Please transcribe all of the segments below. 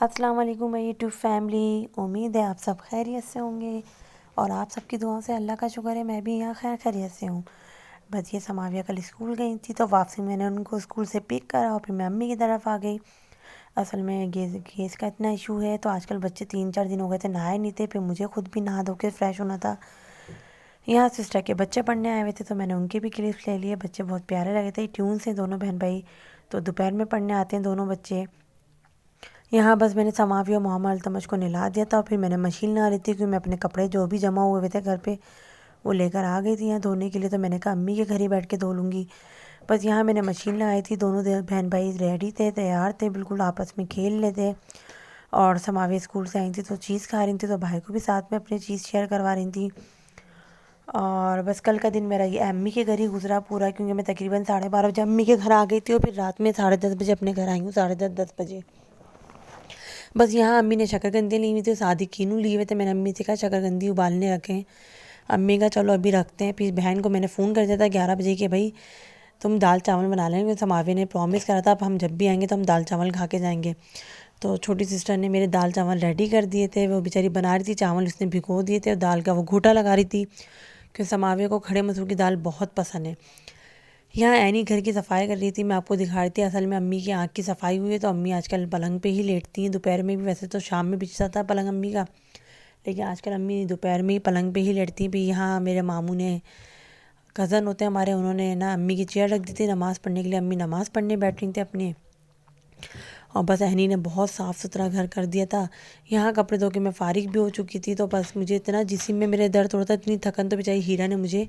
السلام علیکم میری یوٹیوب فیملی، امید ہے آپ سب خیریت سے ہوں گے اور آپ سب کی دعاؤں سے اللہ کا شکر ہے میں بھی یہاں خیریت سے ہوں۔ بس یہ سماویہ کل اسکول گئی تھی تو واپسی میں نے ان کو اسکول سے پک کرا اور پھر میں امی کی طرف آ گئی۔ اصل میں گیس کا اتنا ایشو ہے تو آج کل بچے 3-4 دن ہو گئے تھے نہائے نہیں تھے، پھر مجھے خود بھی نہا دھو کے فریش ہونا تھا۔ یہاں سسٹر کے بچے پڑھنے آئے ہوئے تھے تو میں نے ان کے بھی کلپس لے لیے، بچے بہت پیارے لگے تھے، ٹیون سے دونوں بہن بھائی، تو دوپہر میں پڑھنے آتے ہیں دونوں بچے۔ یہاں بس میں نے سماوی اور محمد التمش کو نلا دیا تھا اور پھر میں نے مشین لا رہی تھی کیونکہ میں اپنے کپڑے جو بھی جمع ہوئے تھے گھر پہ وہ لے کر آ گئی تھی یہاں دھونے کے لیے، تو میں نے کہا امی کے گھر ہی بیٹھ کے دھو لوں گی۔ بس یہاں میں نے مشین لگائی تھی، دونوں بہن بھائی ریڈی تھے، تیار تھے، بالکل آپس میں کھیل لیتے، اور سماوی اسکول سے آئی تھی تو چیز کھا رہی تھی تو بھائی کو بھی ساتھ میں اپنی چیز شیئر کروا رہی تھی۔ اور بس کل کا دن میرا یہ امی کے گھر ہی گزرا پورا، کیونکہ میں تقریباً 12:30 بجے امی کے گھر آ گئی تھی اور پھر رات میں 10:30 بجے اپنے گھر آئی ہوں، 10:30 بجے۔ بس یہاں امی نے شکرکندی لی ہوئی تھی، سادی کینو لیے ہوئے تھے، میں نے امی سے کہا شکرکندی ابالنے رکھیں، امی کا چلو ابھی رکھتے ہیں۔ پھر بہن کو میں نے فون کر دیا تھا 11 بجے کہ بھائی تم دال چاول بنا لیں گے، سماوی نے پرومس کرا تھا اب ہم جب بھی آئیں گے تو ہم دال چاول کھا کے جائیں گے۔ تو چھوٹی سسٹر نے میرے دال چاول ریڈی کر دیے تھے، وہ بیچاری بنا رہی تھی، چاول اس نے بھگو دیے تھے اور دال کا وہ گھوٹا لگا رہی تھی کیونکہ سماوی کو کھڑے مسور کی دال بہت پسند ہے۔ یہاں عینی گھر کی صفائی کر رہی تھی، میں آپ کو دکھا رہی تھی، اصل میں امی کی آنکھ کی صفائی ہوئی ہے تو امی آج کل پلنگ پہ ہی لیٹتی ہیں، دوپہر میں بھی، ویسے تو شام میں بچھتا تھا پلنگ امی کا، لیکن آج کل امی دوپہر میں ہی پلنگ پہ ہی لیٹتی ہیں۔ بھی یہاں میرے ماموں نے، کزن ہوتے ہیں ہمارے، انہوں نے نا امی کی چیئر رکھ دی تھی نماز پڑھنے کے لیے، امی نماز پڑھنے بیٹھ رہی تھیں اپنے، اور بس عینی نے بہت صاف ستھرا گھر کر دیا تھا۔ یہاں کپڑے دھو کے میں فارغ بھی ہو چکی تھی تو بس مجھے اتنا جسم میں میرے درد ہوتا، اتنی تھکن، تو بیچاری ہیرا نے مجھے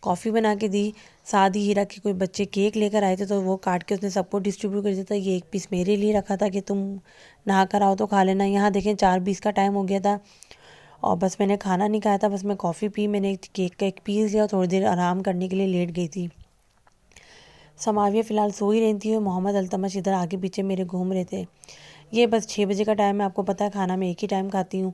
کافی بنا کے دی۔ ساتھ ہی ہیرا کے کوئی بچے کیک لے کر آئے تھے تو وہ کاٹ کے اس نے سب کو ڈسٹریبیوٹ کر دیا تھا، یہ ایک پیس میرے لیے رکھا تھا کہ تم نہا کر آؤ تو کھا لینا۔ یہاں دیکھیں 4:20 کا ٹائم ہو گیا تھا اور بس میں نے کھانا نہیں کھایا تھا، بس میں کافی پی، میں نے کیک کا ایک پیس لیا اور تھوڑی دیر آرام کرنے کے لیے لیٹ گئی تھی۔ سماویہ فی الحال سو ہی رہی تھی اور محمد التمش ادھر آگے پیچھے میرے گھوم رہے تھے۔ یہ بس 6 بجے کا ٹائم ہے، آپ کو پتہ ہے کھانا میں ایک ہی ٹائم کھاتی ہوں،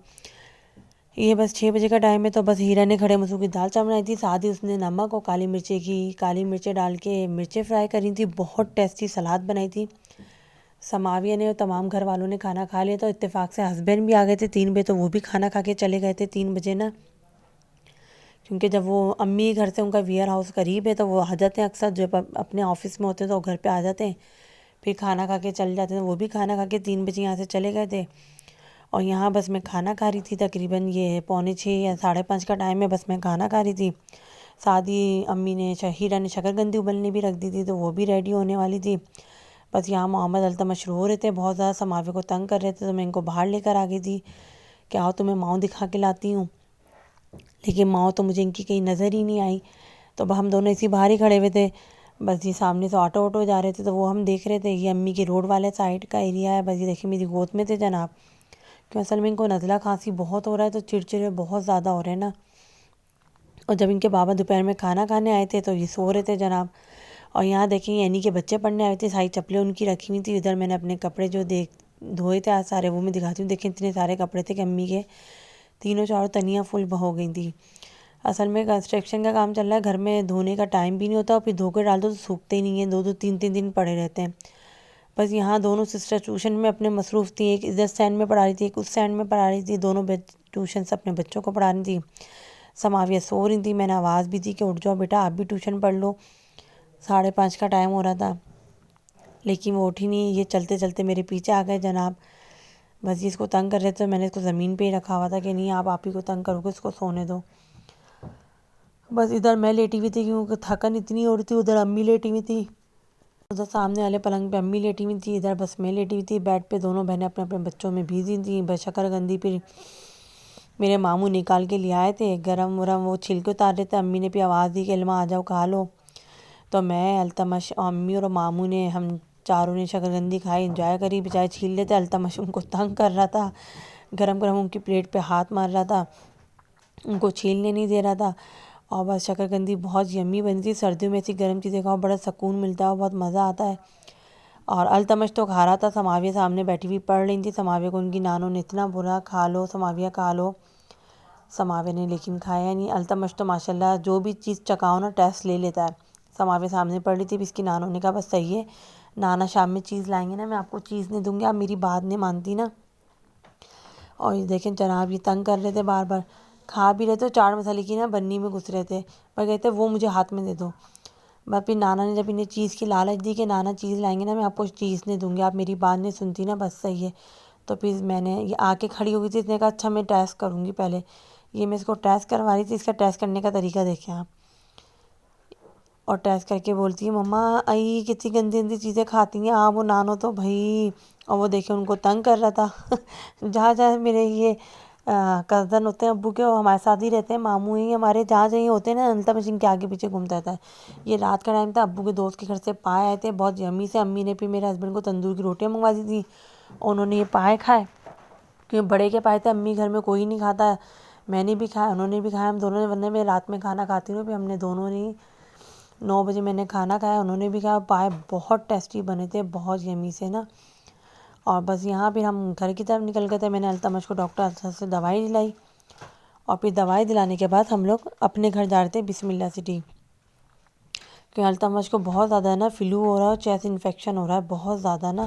یہ بس 6 بجے کا ٹائم ہے تو بس ہیرا نے کھڑے مسور کی دال چاول بنائی تھی، ساتھ ہی اس نے نمک اور کالی مرچیں ڈال کے مرچیں فرائی کری تھی، بہت ٹیسٹی سلاد بنائی تھی۔ سماویہ نے اور تمام گھر والوں نے کھانا کھا لیا تو اتفاق سے ہسبینڈ بھی آ گئے تھے 3 بجے، تو وہ بھی کھانا کھا کے چلے گئے تھے 3 بجے نا، کیونکہ جب وہ امی گھر سے ان کا ویئر ہاؤس قریب ہے تو وہ آ جاتے ہیں اکثر، جب اپنے آفس میں ہوتے ہیں تو گھر پہ آ جاتے ہیں، پھر کھانا کھا کے چل جاتے ہیں، وہ بھی کھانا کھا کے 3 بجے یہاں سے چلے گئے تھے۔ اور یہاں بس میں کھانا کھا رہی تھی، تقریباً یہ 4:45 یا 5:30 کا ٹائم ہے، بس میں کھانا کھا رہی تھی۔ ساتھ ہی امی نے ہیرا نے شکرکندی ابلنے بھی رکھ دی تھی تو وہ بھی ریڈی ہونے والی تھی۔ بس یہاں محمد التمش رو رہے تھے بہت زیادہ، سماوی کو تنگ کر رہے تھے تو میں ان کو باہر لے کر آ گئی تھی کہ آؤ تمہیں ماؤں دکھا کے لاتی ہوں، لیکن ماؤں تو مجھے ان کی کہیں نظر ہی نہیں آئی، تو ہم دونوں اسی باہر ہی کھڑے ہوئے تھے۔ بس یہ سامنے سے آٹو جا رہے تھے تو وہ ہم دیکھ رہے تھے، یہ امی کی روڈ والے سائڈ کا ایریا ہے، بس یہ دیکھیں میری گود میں تھے جناب، کیوں اصل میں ان کو نزلہ کھانسی بہت ہو رہا ہے تو چڑچڑے بہت زیادہ ہو رہے ہیں نا، اور جب ان کے بابا دوپہر میں کھانا کھانے آئے تھے تو یہ سو رہے تھے جناب۔ اور یہاں دیکھیں عینی کے بچے پڑھنے آئے تھے، ساری چپلیں ان کی رکھی ہوئی تھی، ادھر میں نے اپنے کپڑے جو دھوئے تھے آج سارے وہ میں دکھاتی ہوں، دیکھیں اتنے سارے کپڑے تھے کہ امی کے تینوں چاروں تنیاں فل ہو گئی تھی۔ اصل میں کنسٹرکشن کا کام چل رہا ہے، گھر میں دھونے کا ٹائم بھی نہیں ہوتا اور پھر دھو کے ڈال دو تو سوکھتے ہی نہیں ہیں، 2-3 دن پڑے رہتے ہیں۔ بس یہاں دونوں سسٹر ٹیوشن میں اپنے مصروف تھیں، ایک ادھر سینڈ میں پڑھا رہی تھی، ایک اس سینڈ میں پڑھا رہی تھی، دونوں ٹیوشن سے اپنے بچوں کو پڑھا رہی تھی۔ سماویہ سو رہی تھی، میں نے آواز بھی دی کہ اٹھ جاؤ بیٹا آپ بھی ٹیوشن پڑھ لو، 5:30 کا ٹائم ہو رہا تھا، لیکن وہ اٹھی نہیں، یہ چلتے چلتے میرے پیچھے آ گئے جناب۔ بس یہ اس کو تنگ کر رہے تھے، میں نے اس کو زمین پہ ہی رکھا ہوا تھا کہ نہیں آپ ہی کو تنگ کرو گے، اس کو سونے دو۔ بس ادھر میں لیٹی ہوئی تھی کیونکہ تھکن اتنی ہو رہی تھی، ادھر امی لیٹی ہوئی تھی، ادھر سامنے والے پلنگ پہ امی لیٹی ہوئی تھی، ادھر بس میں لیٹی ہوئی تھی بیڈ پہ، دونوں بہنیں اپنے اپنے بچوں میں بزی تھیں۔ بس شکرکندی پھر میرے ماموں نکال کے لے آئے تھے، گرم ورم وہ چھلکے اتار رہے تھے، امی نے بھی آواز دی کہ علمہ آ جاؤ کھا لو، تو میں التمش امی اور ماموں نے، ہم چاروں نے شکرکندی کھائی، انجوائے کری، بچارے چھیل لیتے، التمش ان کو تنگ کر رہا تھا، گرم گرم ان کی پلیٹ پہ ہاتھ مار رہا تھا، ان کو چھیلنے نہیں دے رہا تھا۔ اور بس شکرکندی بہت یمی بنی تھی، سردیوں میں ایسی گرم چیزیں کھاؤ بڑا سکون ملتا ہے اور بہت مزہ آتا ہے۔ اور التمش تو کھا رہا تھا، سماویہ سامنے بیٹھی ہوئی پڑھ رہی تھی، سماویہ کو ان کی نانوں نے اتنا برا کھا لو سماویہ کھا لو، سماویہ نے لیکن کھایا نہیں۔ التمش تو ماشاءاللہ جو بھی چیز چکاؤ نا ٹیسٹ لے لیتا ہے، سماویہ سامنے پڑھ رہی تھی، اس کی نانوں نے کہا بس صحیح ہے، نانا شام میں چیز لائیں گے نا میں آپ کو چیز نہیں دوں گی، آپ میری بات نہیں مانتی نا، اور یہ دیکھیں جناب یہ تنگ کر رہے تھے بار بار، کھا بھی رہے تھے، چاٹ مسالے کی نا بنی میں گھس رہے تھے، پر کہتے وہ مجھے ہاتھ میں دے دو۔ بس پھر نانا نے جب انہیں چیز کی لالچ دی کہ نانا چیز لائیں گے نا میں آپ کو چیز نہیں دوں گی، آپ میری بات نہیں سنتی نا، بس صحیح ہے۔ تو پھر میں نے یہ آ کے کھڑی ہو گئی تھی، اس نے کہا اچھا میں ٹیسٹ کروں گی پہلے، یہ میں اس کو ٹیسٹ کروا رہی تھی، اس کا ٹیسٹ کرنے کا طریقہ دیکھیں آپ، اور ٹیسٹ کر کے بولتی ہے مما آئی کتنی گندی گندی چیزیں کھاتی ہیں آپ، وہ نانو تو بھائی، اور وہ دیکھیں ان کو تنگ کر رہا تھا۔ جہاں جہاں میرے یہ کزن ہوتے ہیں ابو کے، وہ ہمارے ساتھ ہی رہتے ہیں، ماموں ہی ہمارے، جہاں جہیں ہوتے ہیں نا التا مشین کے آگے پیچھے گھومتا رہتا ہے۔ یہ رات کا ٹائم تھا، ابو کے دوست کے گھر سے پائے آئے تھے بہت یمی سے، امی نے پھر میرے ہسبینڈ کو تندور کی روٹیاں منگوا دی تھیں، انہوں نے یہ پائے کھائے، کیونکہ بڑے کے پائے تھے، امی گھر میں کوئی نہیں کھاتا ہے، میں نے بھی کھایا، انہوں نے بھی کھایا، ہم دونوں نے، ورنہ میں رات میں کھانا کھاتی ہوں، پھر ہم نے دونوں نے 9 بجے میں نے کھانا کھایا، انہوں نے بھی کھایا، پائے بہت ٹیسٹی بنے تھے، بہت یمی سے نا۔ اور بس یہاں پھر ہم گھر کی طرف نکل گئے تھے، میں نے التمش کو ڈاکٹر اسد سے دوائی دلائی، اور پھر دوائی دلانے کے بعد ہم لوگ اپنے گھر جا رہے تھے بسم اللہ سٹی، کیونکہ التمش کو بہت زیادہ نا فلو ہو رہا ہے، چیسٹ انفیکشن ہو رہا ہے بہت زیادہ نا،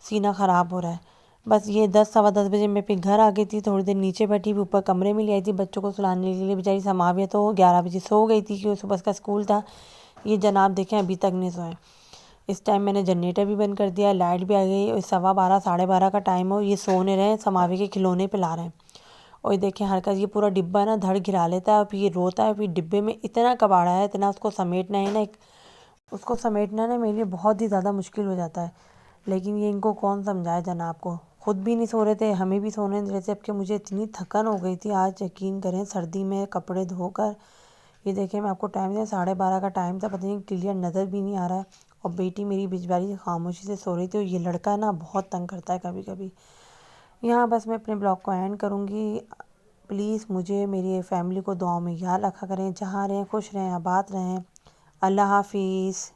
سینہ خراب ہو رہا ہے۔ بس یہ 10 سوا 10 بجے میں پھر گھر آ گئی تھی، تھوڑی دیر نیچے بیٹھی بھی، اوپر کمرے میں لے آئی تھی بچوں کو سلانے کے لیے، بیچاری سماویہ تو 11 بجے سو گئی تھی کیونکہ صبح کا اسکول تھا۔ یہ جناب دیکھیں ابھی تک نہیں سوئے، اس ٹائم میں نے جنریٹر بھی بند کر دیا، لائٹ بھی آ گئی، اور 12:15 12:30 کا ٹائم ہو، یہ سو نہیں رہے ہیں، سماویہ کے کھلونے پلا رہے ہیں، اور یہ دیکھیں حرکت، یہ پورا ڈبہ ہے نا دھڑ گرا لیتا ہے، اور پھر یہ روتا ہے، پھر ڈبے میں اتنا کباڑا ہے، اتنا اس کو سمیٹنا ہے نا، اس کو سمیٹنا نا میرے لیے بہت ہی زیادہ مشکل ہو جاتا ہے، لیکن یہ ان کو کون سمجھائے جناب کو، خود بھی نہیں سو رہے تھے، ہمیں بھی سونے نہیں دے رہے تھے، اب کہ مجھے اتنی تھکن ہو گئی تھی آج، یقین کریں سردی میں کپڑے دھو کر، یہ دیکھیں میں آپ کو ٹائم دیا 12:30 کا ٹائم تھا، پتہ نہیں کلیئر نظر بھی نہیں آ رہا ہے، اور بیٹی میری بیچاری خاموشی سے سو رہی تھی، اور یہ لڑکا نا بہت تنگ کرتا ہے کبھی کبھی۔ یہاں بس میں اپنے بلاگ کو اینڈ کروں گی، پلیز مجھے میری فیملی کو دعاؤں میں یاد رکھا کریں، جہاں رہیں خوش رہیں، آباد رہیں، اللہ حافظ۔